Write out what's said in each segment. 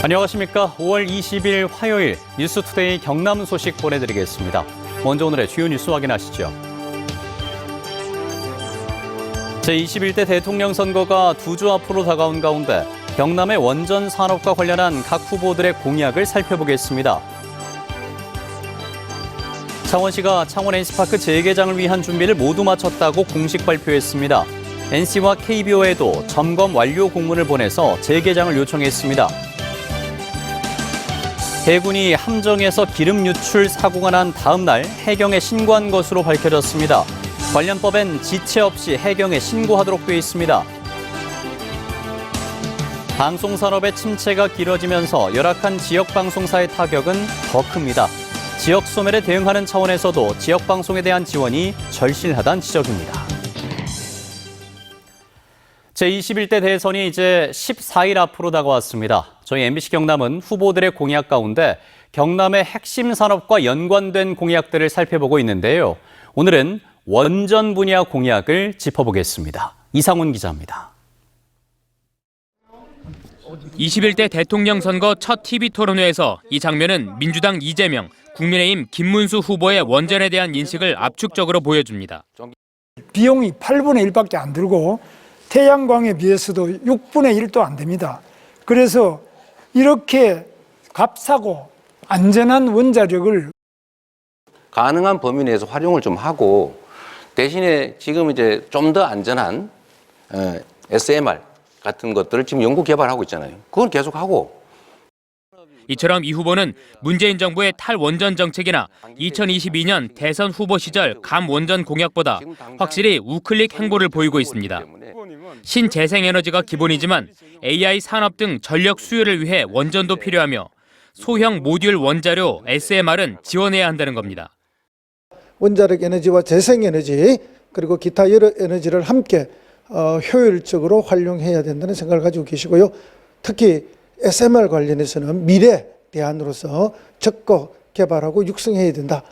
안녕하십니까. 5월 20일 화요일 뉴스투데이 경남 소식 보내드리겠습니다. 먼저 오늘의 주요 뉴스 확인하시죠. 제21대 대통령 선거가 2주 앞으로 다가온 가운데 경남의 원전 산업과 관련한 각 후보들의 공약을 살펴보겠습니다. 창원시가 창원 NC파크 재개장을 위한 준비를 모두 마쳤다고 공식 발표했습니다. NC와 KBO에도 점검 완료 공문을 보내서 재개장을 요청했습니다. 해군이 함정에서 기름 유출 사고가 난 다음 날 해경에 신고한 것으로 밝혀졌습니다. 관련 법엔 지체 없이 해경에 신고하도록 되어 있습니다. 방송산업의 침체가 길어지면서 열악한 지역방송사의 타격은 더 큽니다. 지역 소멸에 대응하는 차원에서도 지역방송에 대한 지원이 절실하다는 지적입니다. 제21대 대선이 이제 14일 앞으로 다가왔습니다. 저희 MBC 경남은 후보들의 공약 가운데 경남의 핵심 산업과 연관된 공약들을 살펴보고 있는데요. 오늘은 원전 분야 공약을 짚어보겠습니다. 이상훈 기자입니다. 21대 대통령 선거 첫 TV 토론회에서 이 장면은 민주당 이재명, 국민의힘 김문수 후보의 원전에 대한 인식을 압축적으로 보여줍니다. 비용이 8분의 1밖에 안 들고 태양광에 비해서도 6분의 1도 안 됩니다. 그래서 이렇게 값싸고 안전한 원자력을 가능한 범위 내에서 활용을 좀 하고 대신에 지금 이제 좀 더 안전한 SMR 같은 것들을 지금 연구 개발하고 있잖아요. 그건 계속 하고. 이처럼 이 후보는 문재인 정부의 탈원전 정책이나 2022년 대선 후보 시절 감원전 공약보다 확실히 우클릭 행보를 보이고 있습니다. 신재생에너지가 기본이지만 AI 산업 등 전력 수요를 위해 원전도 필요하며 소형 모듈 원자료 SMR은 지원해야 한다는 겁니다. 원자력 에너지와 재생에너지 그리고 기타 여러 에너지를 함께 효율적으로 활용해야 된다는 생각을 가지고 계시고요. 특히 SMR 관련해서는 미래 대안으로서 적극 개발하고 육성해야 된다.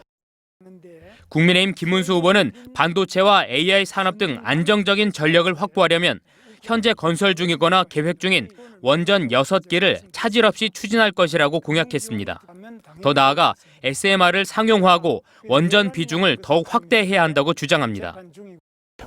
국민의힘 김문수 후보는 반도체와 AI 산업 등 안정적인 전력을 확보하려면 현재 건설 중이거나 계획 중인 원전 6개를 차질 없이 추진할 것이라고 공약했습니다. 더 나아가 SMR을 상용화하고 원전 비중을 더욱 확대해야 한다고 주장합니다.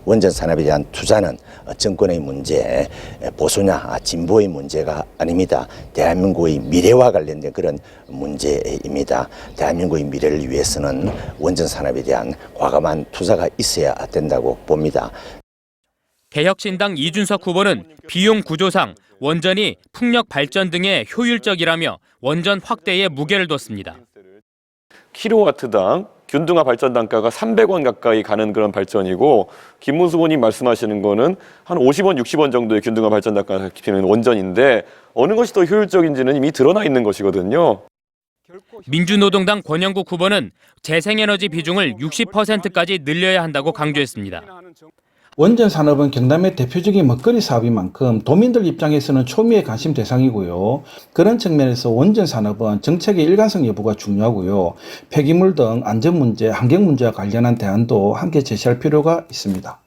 원전 산업에 대한 투자는 정권의 문제, 보수냐 진보의 문제가 아닙니다. 대한민국의 미래와 관련된 그런 문제입니다. 대한민국의 미래를 위해서는 원전 산업에 대한 과감한 투자가 있어야 된다고 봅니다. 개혁신당 이준석 후보는 비용 구조상 원전이 풍력 발전 등에 효율적이라며 원전 확대에 무게를 뒀습니다. 킬로와트당 균등화 발전 단가가 300원 가까이 가는 그런 발전이고 김문수 후보님 말씀하시는 거는 한 50원, 60원 정도의 균등화 발전 단가가 피는 원전인데 어느 것이 더 효율적인지는 이미 드러나 있는 것이거든요. 민주노동당 권영국 후보는 재생에너지 비중을 60%까지 늘려야 한다고 강조했습니다. 원전 산업은 경남의 대표적인 먹거리 사업인 만큼 도민들 입장에서는 초미의 관심 대상이고요. 그런 측면에서 원전 산업은 정책의 일관성 여부가 중요하고요. 폐기물 등 안전 문제, 환경 문제와 관련한 대안도 함께 제시할 필요가 있습니다.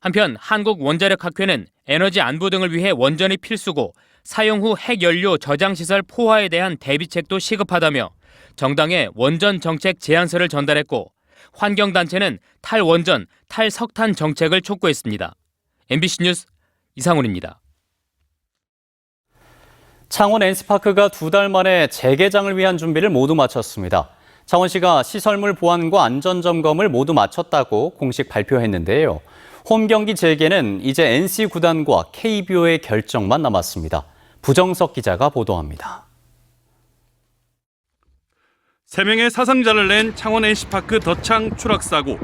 한편 한국원자력학회는 에너지 안보 등을 위해 원전이 필수고 사용 후 핵연료 저장시설 포화에 대한 대비책도 시급하다며 정당에 원전 정책 제안서를 전달했고 환경단체는 탈원전, 탈석탄 정책을 촉구했습니다. MBC 뉴스 이상훈입니다. 창원 NC파크가 2달 만에 재개장을 위한 준비를 모두 마쳤습니다. 창원시가 시설물 보안과 안전 점검을 모두 마쳤다고 공식 발표했는데요. 홈 경기 재개는 이제 NC 구단과 KBO의 결정만 남았습니다. 부정석 기자가 보도합니다. 3명의 사상자를 낸 창원 NC파크 덧창 추락사고.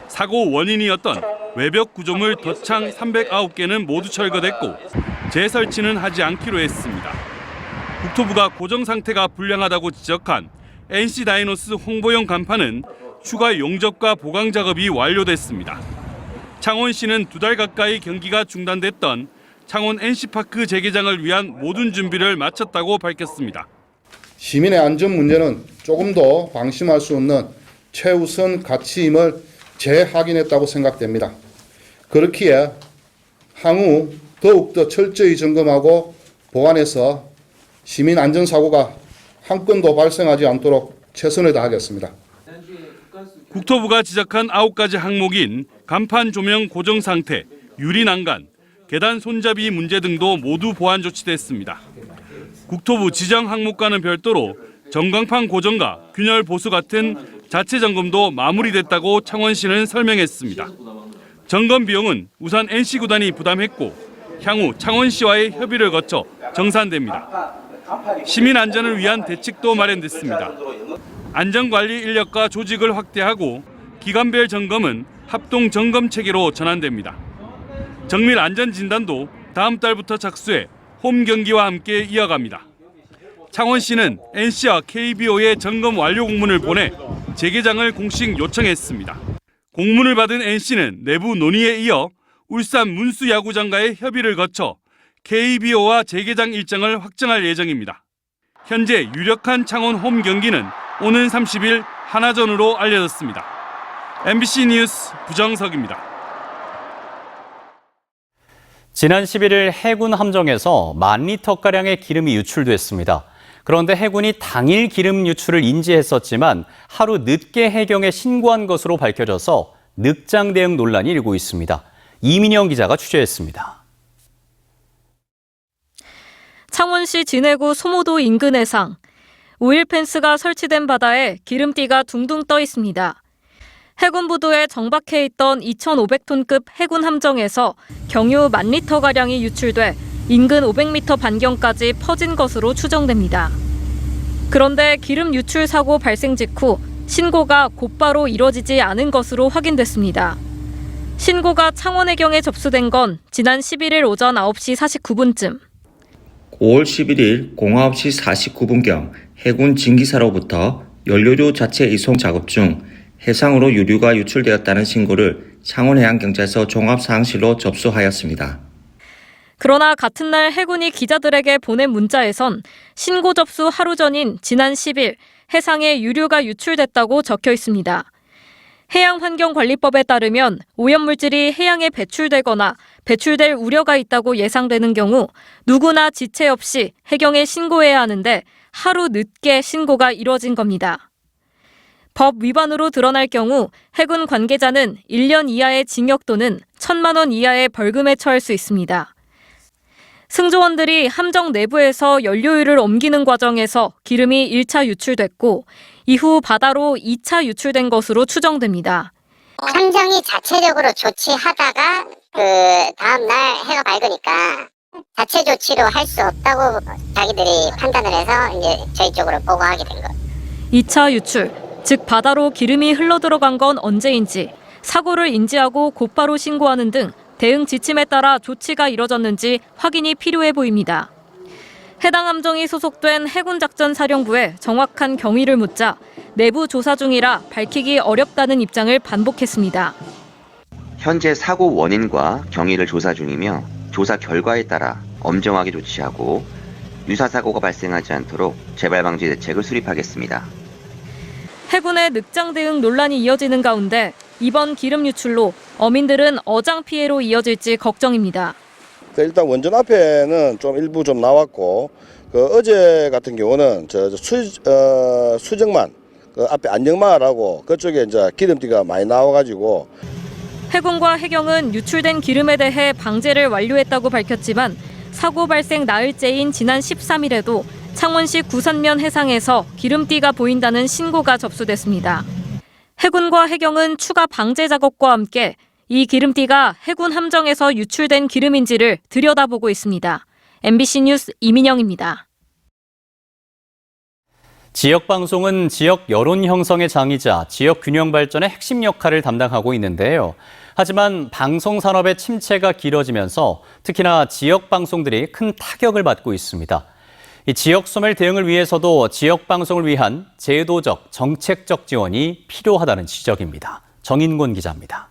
사고 원인이었던 외벽 구조물 덧창 309개는 모두 철거됐고 재설치는 하지 않기로 했습니다. 국토부가 고정 상태가 불량하다고 지적한 NC 다이노스 홍보용 간판은 추가 용접과 보강 작업이 완료됐습니다. 창원시는 2달 가까이 경기가 중단됐던 창원 NC파크 재개장을 위한 모든 준비를 마쳤다고 밝혔습니다. 시민의 안전 문제는 조금 더 방심할 수 없는 최우선 가치임을 재확인했다고 생각됩니다. 그렇기에 향후 더욱더 철저히 점검하고 보완해서 시민 안전사고가 한 건도 발생하지 않도록 최선을 다하겠습니다. 국토부가 지적한 9가지 항목인 간판 조명 고정 상태, 유리 난간, 계단 손잡이 문제 등도 모두 보완 조치됐습니다. 국토부 지정 항목과는 별도로 전광판 고정과 균열 보수 같은 자체 점검도 마무리됐다고 창원시는 설명했습니다. 점검 비용은 우선 NC구단이 부담했고 향후 창원시와의 협의를 거쳐 정산됩니다. 시민 안전을 위한 대책도 마련됐습니다. 안전관리 인력과 조직을 확대하고 기관별 점검은 합동 점검 체계로 전환됩니다. 정밀 안전 진단도 다음 달부터 착수해 홈 경기와 함께 이어갑니다. 창원시는 NC와 KBO에 점검 완료 공문을 보내 재개장을 공식 요청했습니다. 공문을 받은 NC는 내부 논의에 이어 울산 문수야구장과의 협의를 거쳐 KBO와 재개장 일정을 확정할 예정입니다. 현재 유력한 창원 홈 경기는 오는 30일 하나전으로 알려졌습니다. MBC 뉴스 부정석입니다. 지난 11일 해군 함정에서 10,000리터가량의 기름이 유출됐습니다. 그런데 해군이 당일 기름 유출을 인지했었지만 하루 늦게 해경에 신고한 것으로 밝혀져서 늑장 대응 논란이 일고 있습니다. 이민영 기자가 취재했습니다. 창원시 진해구 소모도 인근 해상. 오일 펜스가 설치된 바다에 기름띠가 둥둥 떠 있습니다. 해군 부두에 정박해 있던 2,500톤급 해군 함정에서 경유 10,000리터가량이 유출돼 인근 500m 반경까지 퍼진 것으로 추정됩니다. 그런데 기름 유출 사고 발생 직후 신고가 곧바로 이뤄지지 않은 것으로 확인됐습니다. 신고가 창원해경에 접수된 건 지난 11일 오전 9시 49분쯤. 5월 11일 09시 49분경 해군 진기사로부터 연료료 자체 이송 작업 중 해상으로 유류가 유출되었다는 신고를 창원해양경찰서 종합사항실로 접수하였습니다. 그러나 같은 날 해군이 기자들에게 보낸 문자에선 신고 접수 하루 전인 지난 10일 해상에 유류가 유출됐다고 적혀 있습니다. 해양환경관리법에 따르면 오염물질이 해양에 배출되거나 배출될 우려가 있다고 예상되는 경우 누구나 지체 없이 해경에 신고해야 하는데 하루 늦게 신고가 이뤄진 겁니다. 법 위반으로 드러날 경우 해군 관계자는 1년 이하의 징역 또는 1,000만 원 이하의 벌금에 처할 수 있습니다. 승조원들이 함정 내부에서 연료유를 옮기는 과정에서 기름이 1차 유출됐고 이후 바다로 2차 유출된 것으로 추정됩니다. 함정이 자체적으로 조치하다가 다음날 해가 밝으니까 자체 조치로 할 수 없다고 자기들이 판단을 해서 이제 저희 쪽으로 보고하게 된 거예요. 2차 유출, 즉 바다로 기름이 흘러들어간 건 언제인지 사고를 인지하고 곧바로 신고하는 등 대응 지침에 따라 조치가 이뤄졌는지 확인이 필요해 보입니다. 해당 함정이 소속된 해군작전사령부에 정확한 경위를 묻자 내부 조사 중이라 밝히기 어렵다는 입장을 반복했습니다. 현재 사고 원인과 경위를 조사 중이며 조사 결과에 따라 엄정하게 조치하고 유사 사고가 발생하지 않도록 재발 방지 대책을 수립하겠습니다. 해군의 늑장 대응 논란이 이어지는 가운데 이번 기름 유출로 어민들은 어장 피해로 이어질지 걱정입니다. 일단 원전 앞에는 좀 일부 좀 나왔고 어제 같은 경우는 수정만 앞에 안녕마을하고 그쪽에 이제 기름띠가 많이 나와가지고 해군과 해경은 유출된 기름에 대해 방제를 완료했다고 밝혔지만 사고 발생 나흘째인 지난 13일에도 창원시 구산면 해상에서 기름띠가 보인다는 신고가 접수됐습니다. 해군과 해경은 추가 방제 작업과 함께 이 기름띠가 해군 함정에서 유출된 기름인지를 들여다보고 있습니다. MBC 뉴스 이민영입니다. 지역방송은 지역 여론 형성의 장이자 지역 균형 발전의 핵심 역할을 담당하고 있는데요. 하지만 방송산업의 침체가 길어지면서 특히나 지역방송들이 큰 타격을 받고 있습니다. 이 지역 소멸 대응을 위해서도 지역방송을 위한 제도적, 정책적 지원이 필요하다는 지적입니다. 정인곤 기자입니다.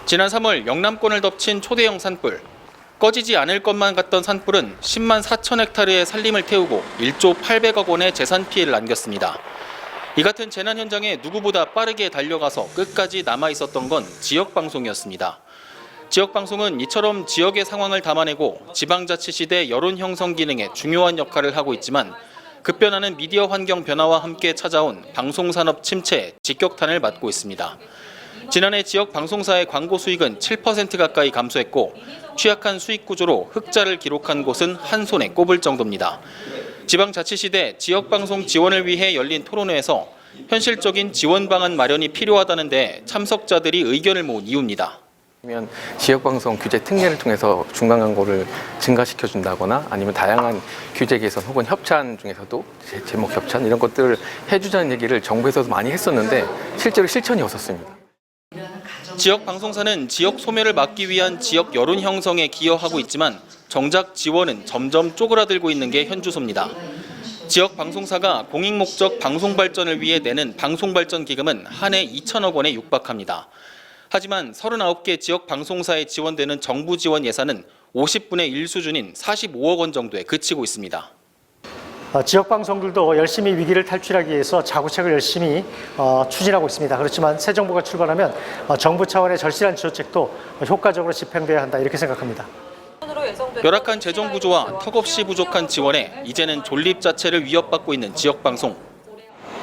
지난 3월 영남권을 덮친 초대형 산불. 꺼지지 않을 것만 같던 산불은 10만 4천 헥타르의 산림을 태우고 1조 800억 원의 재산 피해를 안겼습니다. 이 같은 재난 현장에 누구보다 빠르게 달려가서 끝까지 남아 있었던 건 지역방송이었습니다. 지역방송은 이처럼 지역의 상황을 담아내고 지방자치시대 여론 형성 기능에 중요한 역할을 하고 있지만 급변하는 미디어 환경 변화와 함께 찾아온 방송산업 침체에 직격탄을 맞고 있습니다. 지난해 지역 방송사의 광고 수익은 7% 가까이 감소했고 취약한 수익 구조로 흑자를 기록한 곳은 한 손에 꼽을 정도입니다. 지방자치시대 지역방송 지원을 위해 열린 토론회에서 현실적인 지원 방안 마련이 필요하다는데 참석자들이 의견을 모은 이유입니다. 지역방송 규제 특례를 통해서 중간 광고를 증가시켜준다거나 아니면 다양한 규제 개선 혹은 협찬 중에서도 제목 협찬 이런 것들을 해주자는 얘기를 정부에서도 많이 했었는데 실제로 실천이 없었습니다. 지역 방송사는 지역 소멸을 막기 위한 지역 여론 형성에 기여하고 있지만 정작 지원은 점점 쪼그라들고 있는 게 현주소입니다. 지역 방송사가 공익 목적 방송 발전을 위해 내는 방송발전 기금은 한 해 2천억 원에 육박합니다. 하지만 39개 지역 방송사에 지원되는 정부 지원 예산은 50분의 1 수준인 45억 원 정도에 그치고 있습니다. 지역 방송들도 열심히 위기를 탈출하기 위해서 자구책을 열심히 추진하고 있습니다. 그렇지만 새 정부가 출범하면 정부 차원의 절실한 지원책도 효과적으로 집행돼야 한다 이렇게 생각합니다. 열악한 재정 구조와 턱없이 부족한 지원에 이제는 존립 자체를 위협받고 있는 지역 방송.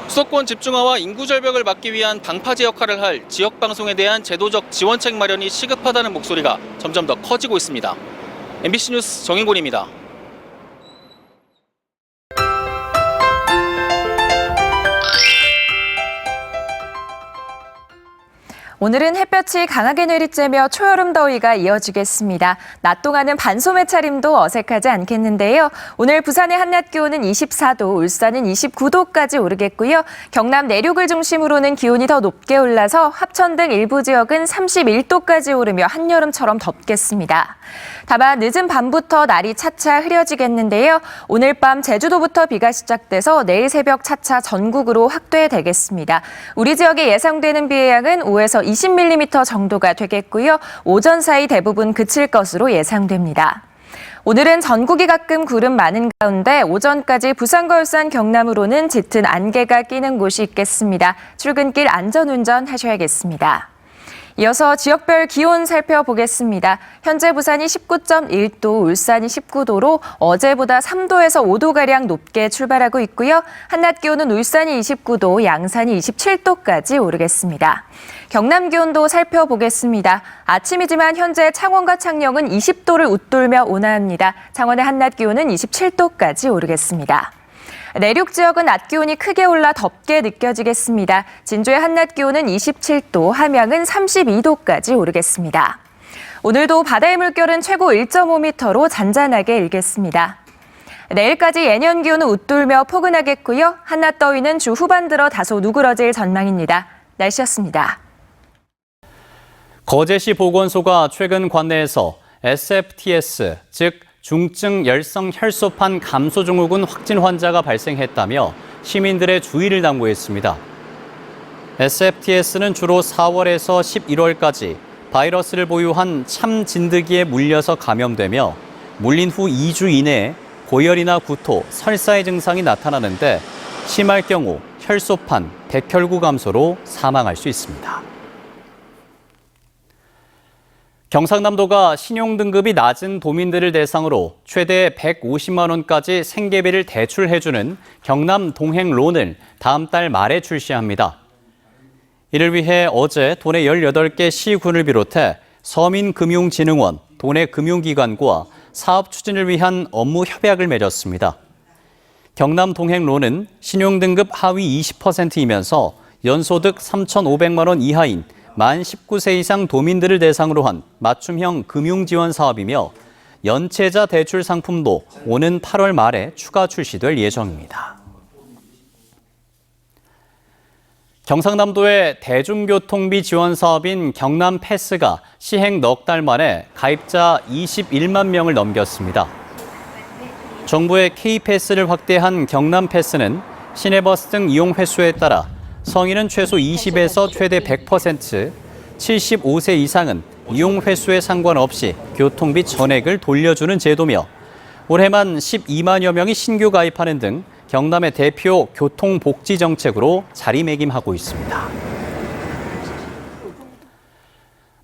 수도권 집중화와 인구 절벽을 막기 위한 방파제 역할을 할 지역 방송에 대한 제도적 지원책 마련이 시급하다는 목소리가 점점 더 커지고 있습니다. MBC 뉴스 정인곤입니다. 오늘은 햇볕이 강하게 내리쬐며 초여름 더위가 이어지겠습니다. 낮 동안은 반소매 차림도 어색하지 않겠는데요. 오늘 부산의 한낮 기온은 24도, 울산은 29도까지 오르겠고요. 경남 내륙을 중심으로는 기온이 더 높게 올라서 합천 등 일부 지역은 31도까지 오르며 한여름처럼 덥겠습니다. 다만 늦은 밤부터 날이 차차 흐려지겠는데요. 오늘 밤 제주도부터 비가 시작돼서 내일 새벽 차차 전국으로 확대되겠습니다. 우리 지역에 예상되는 비의 양은 5에서 20mm 정도가 되겠고요. 오전 사이 대부분 그칠 것으로 예상됩니다. 오늘은 전국이 가끔 구름 많은 가운데 오전까지 부산과 울산, 경남으로는 짙은 안개가 끼는 곳이 있겠습니다. 출근길 안전운전 하셔야겠습니다. 이어서 지역별 기온 살펴보겠습니다. 현재 부산이 19.1도, 울산이 19도로 어제보다 3도에서 5도가량 높게 출발하고 있고요. 한낮 기온은 울산이 29도, 양산이 27도까지 오르겠습니다. 경남 기온도 살펴보겠습니다. 아침이지만 현재 창원과 창녕은 20도를 웃돌며 온화합니다. 창원의 한낮 기온은 27도까지 오르겠습니다. 내륙 지역은 낮 기온이 크게 올라 덥게 느껴지겠습니다. 진주의 한낮 기온은 27도, 함양은 32도까지 오르겠습니다. 오늘도 바다의 물결은 최고 1.5m로 잔잔하게 일겠습니다. 내일까지 예년 기온은 웃돌며 포근하겠고요. 한낮 더위는 주 후반 들어 다소 누그러질 전망입니다. 날씨였습니다. 거제시 보건소가 최근 관내에서 SFTS, 즉 중증 열성 혈소판 감소 증후군 확진 환자가 발생했다며 시민들의 주의를 당부했습니다. SFTS는 주로 4월에서 11월까지 바이러스를 보유한 참 진드기에 물려서 감염되며 물린 후 2주 이내에 고열이나 구토, 설사의 증상이 나타나는데 심할 경우 혈소판, 백혈구 감소로 사망할 수 있습니다. 경상남도가 신용등급이 낮은 도민들을 대상으로 최대 150만 원까지 생계비를 대출해주는 경남 동행론을 다음 달 말에 출시합니다. 이를 위해 어제 도내 18개 시군을 비롯해 서민금융진흥원, 도내 금융기관과 사업 추진을 위한 업무 협약을 맺었습니다. 경남 동행론은 신용등급 하위 20%이면서 연소득 3,500만 원 이하인 만 19세 이상 도민들을 대상으로 한 맞춤형 금융지원 사업이며 연체자 대출 상품도 오는 8월 말에 추가 출시될 예정입니다. 경상남도의 대중교통비 지원 사업인 경남 패스가 시행 넉 달 만에 가입자 21만 명을 넘겼습니다. 정부의 K패스를 확대한 경남 패스는 시내버스 등 이용 횟수에 따라 성인은 최소 20에서 최대 100%, 75세 이상은 이용 횟수에 상관없이 교통비 전액을 돌려주는 제도며 올해만 12만여 명이 신규 가입하는 등 경남의 대표 교통복지 정책으로 자리매김하고 있습니다.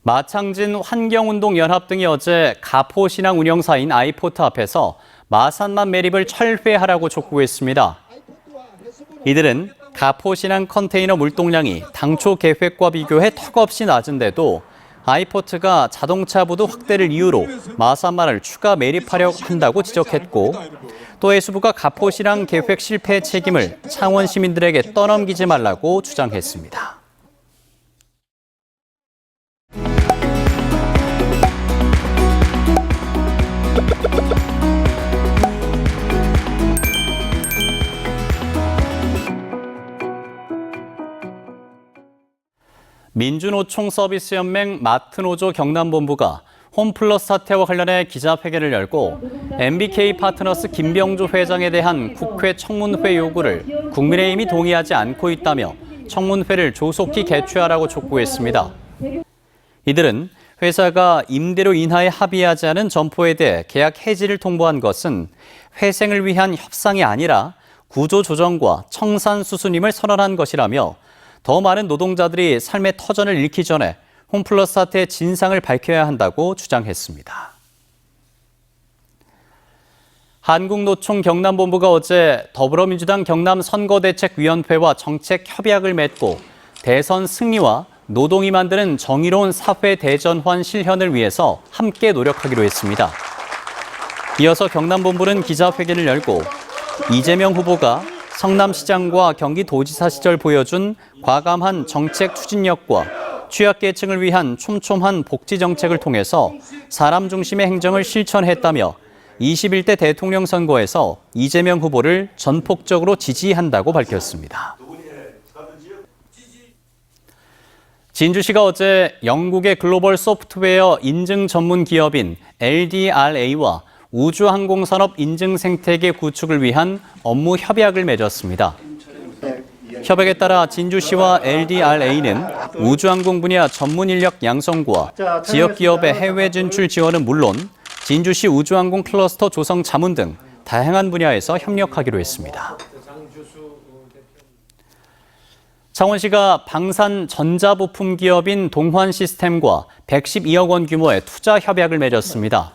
마창진 환경운동연합 등이 어제 가포신앙 운영사인 아이포트 앞에서 마산만 매립을 철회하라고 촉구했습니다. 이들은 가포신앙 컨테이너 물동량이 당초 계획과 비교해 턱없이 낮은데도 아이포트가 자동차 부두 확대를 이유로 마산만을 추가 매립하려 한다고 지적했고, 또 해수부가 가포신앙 계획 실패 책임을 창원 시민들에게 떠넘기지 말라고 주장했습니다. 민주노총 서비스연맹 마트노조 경남본부가 홈플러스 사태와 관련해 기자회견을 열고 MBK 파트너스 김병조 회장에 대한 국회 청문회 요구를 국민의힘이 동의하지 않고 있다며 청문회를 조속히 개최하라고 촉구했습니다. 이들은 회사가 임대료 인하에 합의하지 않은 점포에 대해 계약 해지를 통보한 것은 회생을 위한 협상이 아니라 구조조정과 청산 수순임을 선언한 것이라며 더 많은 노동자들이 삶의 터전을 잃기 전에 홈플러스 사태의 진상을 밝혀야 한다고 주장했습니다. 한국노총 경남본부가 어제 더불어민주당 경남 선거대책위원회와 정책 협약을 맺고 대선 승리와 노동이 만드는 정의로운 사회 대전환 실현을 위해서 함께 노력하기로 했습니다. 이어서 경남본부는 기자회견을 열고 이재명 후보가 성남시장과 경기도지사 시절 보여준 과감한 정책 추진력과 취약계층을 위한 촘촘한 복지 정책을 통해서 사람 중심의 행정을 실천했다며 21대 대통령 선거에서 이재명 후보를 전폭적으로 지지한다고 밝혔습니다. 진주시가 어제 영국의 글로벌 소프트웨어 인증 전문 기업인 LDRA와 우주항공산업 인증 생태계 구축을 위한 업무 협약을 맺었습니다. 협약에 따라 진주시와 LDRA는 우주항공 분야 전문 인력 양성과 지역 기업의 해외 진출 지원은 물론 진주시 우주항공 클러스터 조성 자문 등 다양한 분야에서 협력하기로 했습니다. 창원시가 방산 전자부품 기업인 동환시스템과 112억 원 규모의 투자 협약을 맺었습니다.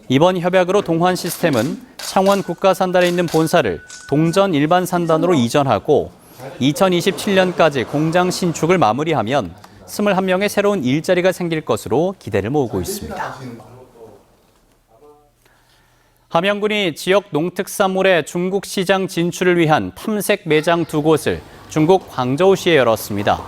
이번 협약으로 동환시스템은 창원 국가산단에 있는 본사를 동전 일반 산단으로 이전하고 2027년까지 공장 신축을 마무리하면 21명의 새로운 일자리가 생길 것으로 기대를 모으고 있습니다. 함양군이 지역 농특산물의 중국 시장 진출을 위한 탐색 매장 2곳을 중국 광저우시에 열었습니다.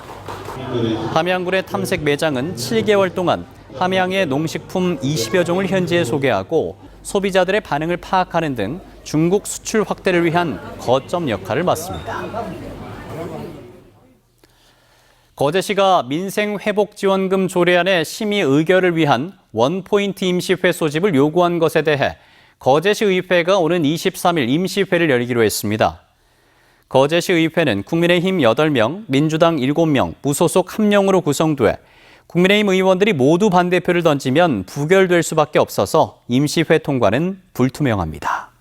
함양군의 탐색 매장은 7개월 동안 함양의 농식품 20여 종을 현지에 소개하고 소비자들의 반응을 파악하는 등 중국 수출 확대를 위한 거점 역할을 맡습니다. 거제시가 민생회복지원금 조례안의 심의 의결을 위한 원포인트 임시회 소집을 요구한 것에 대해 거제시 의회가 오는 23일 임시회를 열기로 했습니다. 거제시 의회는 국민의힘 8명, 민주당 7명, 무소속 1명으로 구성돼 국민의힘 의원들이 모두 반대표를 던지면 부결될 수밖에 없어서 임시회 통과는 불투명합니다.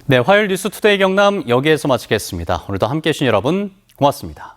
네, 화요일 뉴스 투데이 경남 여기에서 마치겠습니다. 오늘도 함께해 주신 여러분 고맙습니다.